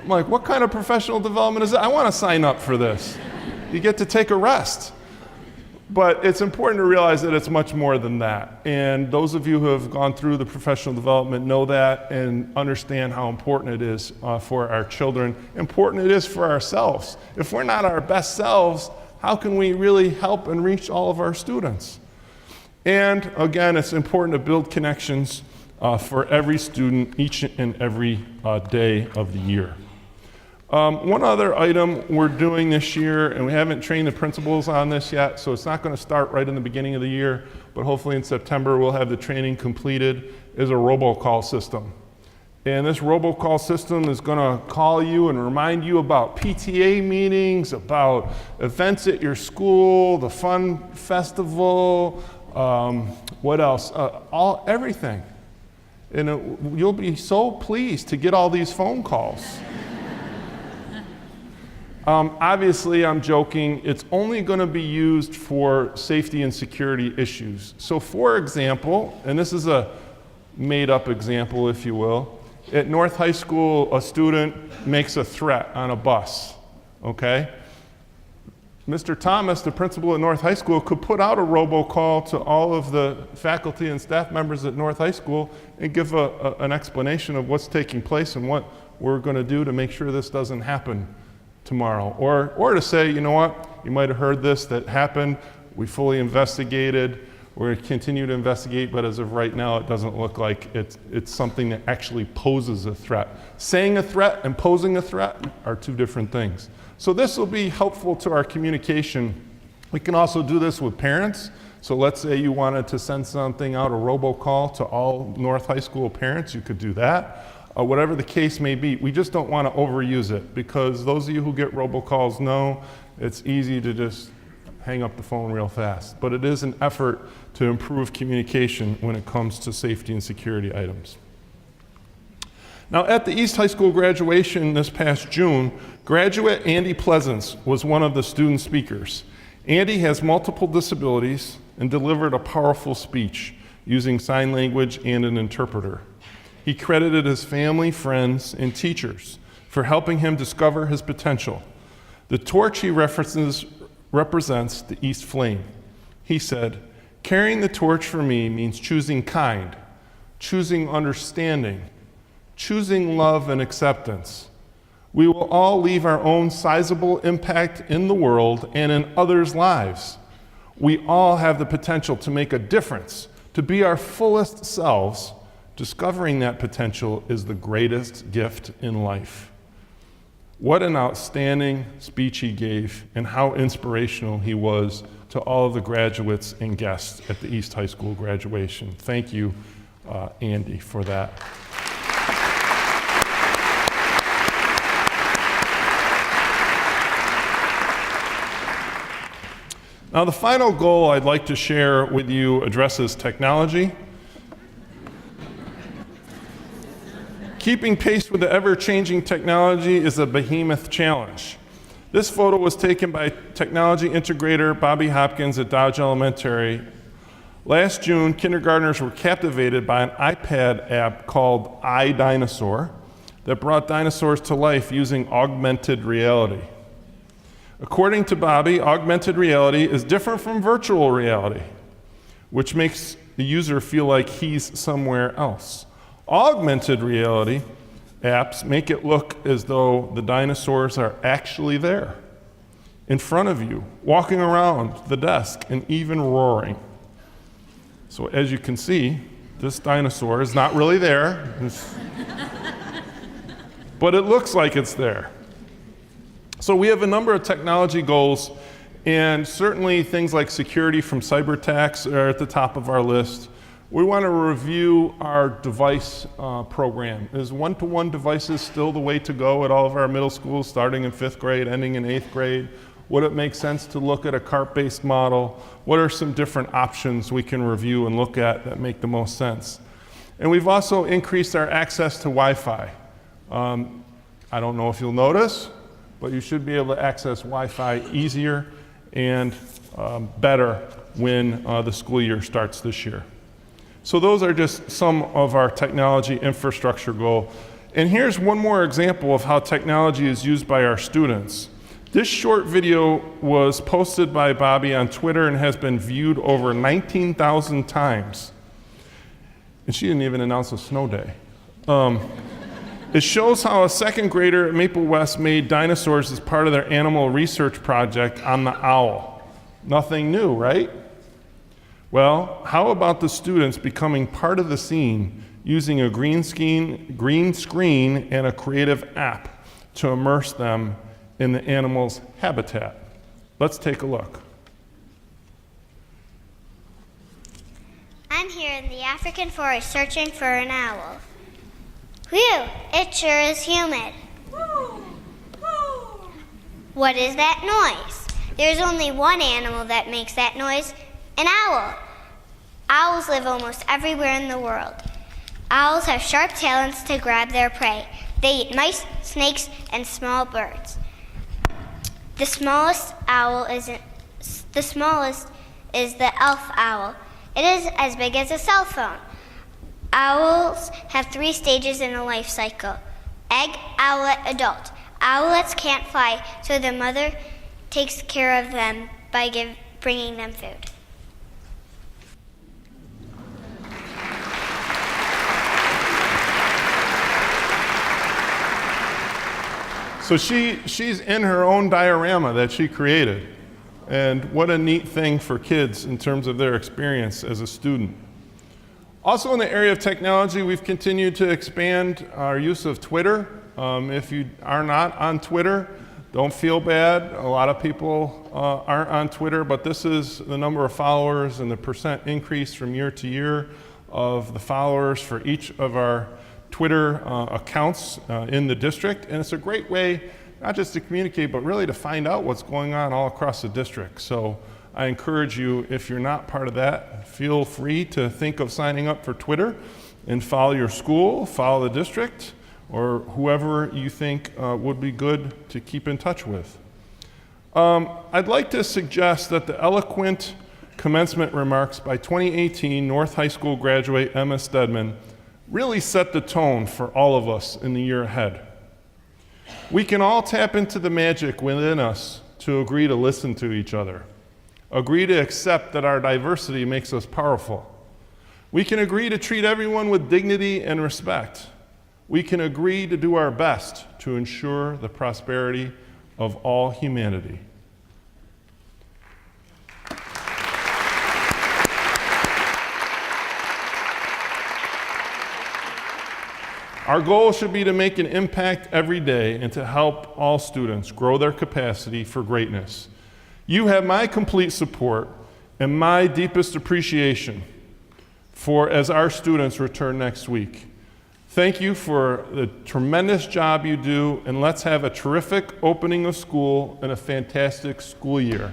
I'm like, what kind of professional development is that? I want to sign up for this. You get to take a rest. But it's important to realize that it's much more than that. And those of you who have gone through the professional development know that and understand how important it is for our children, important it is for ourselves. If we're not our best selves, how can we really help and reach all of our students? And again, it's important to build connections for every student each and every day of the year. One other item we're doing this year, and we haven't trained the principals on this yet, so it's not going to start right in the beginning of the year, but hopefully in September we'll have the training completed, is a robocall system. And this robocall system is going to call you and remind you about PTA meetings, about events at your school, the fun festival, what else? Everything. And you'll be so pleased to get all these phone calls. Obviously, I'm joking. It's only going to be used for safety and security issues. So for example, and this is a made-up example, if you will, at North High School, a student makes a threat on a bus, okay? Mr. Thomas, the principal at North High School, could put out a robocall to all of the faculty and staff members at North High School and give an explanation of what's taking place and what we're going to do to make sure this doesn't happen tomorrow. Or to say, you know what, you might have heard this that happened, we fully investigated, we're going to continue to investigate, but as of right now, it doesn't look like it's something that actually poses a threat. Saying a threat and posing a threat are two different things. So this will be helpful to our communication. We can also do this with parents. So let's say you wanted to send something out, a robocall to all North High School parents, you could do that. Whatever the case may be, we just don't want to overuse it, because those of you who get robocalls know it's easy to just hang up the phone real fast. But it is an effort to improve communication when it comes to safety and security items. Now, at the East High School graduation this past June, graduate Andy Pleasance was one of the student speakers. Andy has multiple disabilities and delivered a powerful speech using sign language and an interpreter. He credited his family, friends, and teachers for helping him discover his potential. The torch he references represents the East Flame. He said, "Carrying the torch for me means choosing kind, choosing understanding, choosing love and acceptance. We will all leave our own sizable impact in the world and in others' lives. We all have the potential to make a difference, to be our fullest selves. Discovering that potential is the greatest gift in life." What an outstanding speech he gave, and how inspirational he was to all of the graduates and guests at the East High School graduation. Thank you, Andy, for that. Now, the final goal I'd like to share with you addresses technology. Keeping pace with the ever-changing technology is a behemoth challenge. This photo was taken by technology integrator Bobby Hopkins at Dodge Elementary. Last June, kindergartners were captivated by an iPad app called iDinosaur that brought dinosaurs to life using augmented reality. According to Bobby, augmented reality is different from virtual reality, which makes the user feel like he's somewhere else. Augmented reality apps make it look as though the dinosaurs are actually there, in front of you, walking around the desk, and even roaring. So as you can see, this dinosaur is not really there, but it looks like it's there. So we have a number of technology goals, and certainly things like security from cyber attacks are at the top of our list. We want to review our device program. Is one-to-one devices still the way to go at all of our middle schools, starting in 5th grade, ending in 8th grade? Would it make sense to look at a cart-based model? What are some different options we can review and look at that make the most sense? And we've also increased our access to Wi-Fi. I don't know if you'll notice, but you should be able to access Wi-Fi easier and better when the school year starts this year. So those are just some of our technology infrastructure goals. And here's one more example of how technology is used by our students. This short video was posted by Bobby on Twitter and has been viewed over 19,000 times. And she didn't even announce a snow day. It shows how a second grader at Maple West made dinosaurs as part of their animal research project on the owl. Nothing new, right? Well, how about the students becoming part of the scene using a green screen and a creative app to immerse them in the animal's habitat? Let's take a look. I'm here in the African forest searching for an owl. Whew, it sure is humid. What is that noise? There's only one animal that makes that noise, an owl. Owls live almost everywhere in the world. Owls have sharp talons to grab their prey. They eat mice, snakes, and small birds. The smallest is the elf owl. It is as big as a cell phone. Owls have 3 stages in a life cycle: egg, owlet, adult. Owlets can't fly, so the mother takes care of them by bringing them food. So she's in her own diorama that she created. And what a neat thing for kids in terms of their experience as a student. Also in the area of technology, we've continued to expand our use of Twitter. If you are not on Twitter, don't feel bad. A lot of people aren't on Twitter, but this is the number of followers and the percent increase from year to year of the followers for each of our Twitter accounts in the district. And it's a great way not just to communicate, but really to find out what's going on all across the district. So I encourage you, if you're not part of that, feel free to think of signing up for Twitter and follow your school, follow the district, or whoever you think would be good to keep in touch with. I'd like to suggest that the eloquent commencement remarks by 2018 North High School graduate Emma Stedman really set the tone for all of us in the year ahead. We can all tap into the magic within us to agree to listen to each other, agree to accept that our diversity makes us powerful. We can agree to treat everyone with dignity and respect. We can agree to do our best to ensure the prosperity of all humanity. Our goal should be to make an impact every day and to help all students grow their capacity for greatness. You have my complete support and my deepest appreciation for as our students return next week. Thank you for the tremendous job you do, and let's have a terrific opening of school and a fantastic school year.